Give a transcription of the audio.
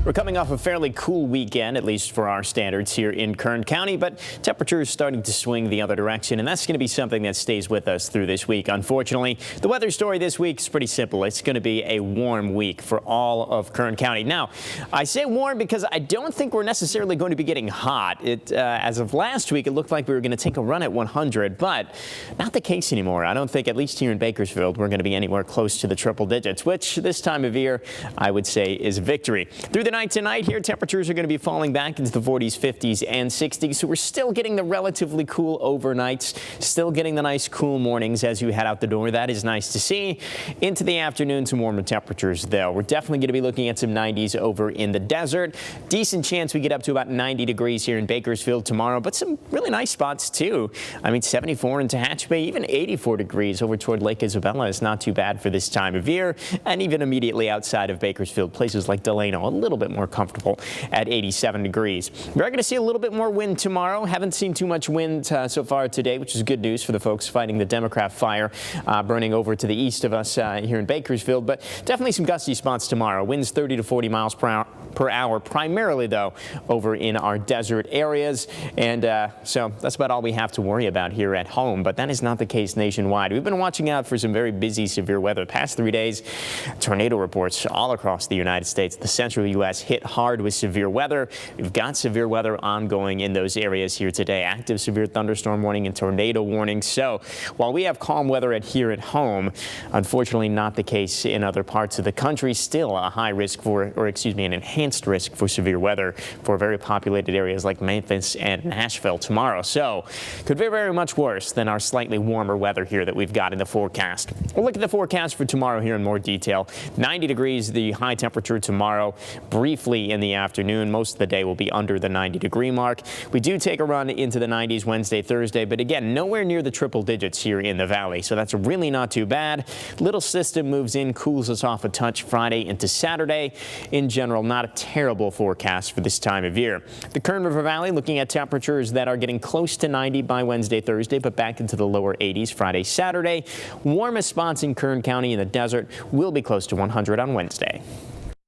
We're coming off a fairly cool weekend, at least for our standards here in Kern County, but temperatures starting to swing the other direction, and that's going to be something that stays with us through this week. Unfortunately, the weather story this week is pretty simple. It's going to be a warm week for all of Kern County. Now, I say warm because I don't think we're necessarily going to be getting hot. As of last week, it looked like we were going to take a run at 100, but not the case anymore. I don't think, at least here in Bakersfield, we're going to be anywhere close to the triple digits, which this time of year, I would say, is victory. Through the night tonight here, temperatures are going to be falling back into the 40s, 50s, and 60s, so we're still getting the relatively cool overnights, still getting the nice cool mornings as you head out the door. That is nice to see. Into the afternoon, some warmer temperatures, though. We're definitely going to be looking at some 90s over in the desert. Decent chance we get up to about 90 degrees here in Bakersfield tomorrow, but some really nice spots, too. I mean, 74 in Tehachapi, even 84 degrees over toward Lake Isabella is not too bad for this time of year, and even immediately outside of Bakersfield, places like Delano, a little bit more comfortable at 87 degrees. We're going to see a little bit more wind tomorrow. Haven't seen too much wind so far today, which is good news for the folks fighting the Democrat fire burning over to the east of us here in Bakersfield, but definitely some gusty spots tomorrow. Winds 30 to 40 miles per hour, primarily, though, over in our desert areas. And so that's about all we have to worry about here at home, but that is not the case nationwide. We've been watching out for some very busy, severe weather. The past 3 days, tornado reports all across the United States. The central U.S. hit hard with severe weather. We've got severe weather ongoing in those areas here today. Active severe thunderstorm warning and tornado warning. So while we have calm weather here at home, unfortunately not the case in other parts of the country. Still a high risk for, or excuse me, an enhanced risk for severe weather for very populated areas like Memphis and Nashville tomorrow. So could be very much worse than our slightly warmer weather here that we've got in the forecast. We'll look at the forecast for tomorrow here in more detail. 90 degrees the high temperature tomorrow. Briefly in the afternoon, most of the day will be under the 90-degree mark. We do take a run into the 90s Wednesday, Thursday, but again, nowhere near the triple digits here in the valley, so that's really not too bad. Little system moves in, cools us off a touch Friday into Saturday. In general, not a terrible forecast for this time of year. The Kern River Valley looking at temperatures that are getting close to 90 by Wednesday, Thursday, but back into the lower 80s Friday, Saturday. Warmest spots in Kern County in the desert will be close to 100 on Wednesday.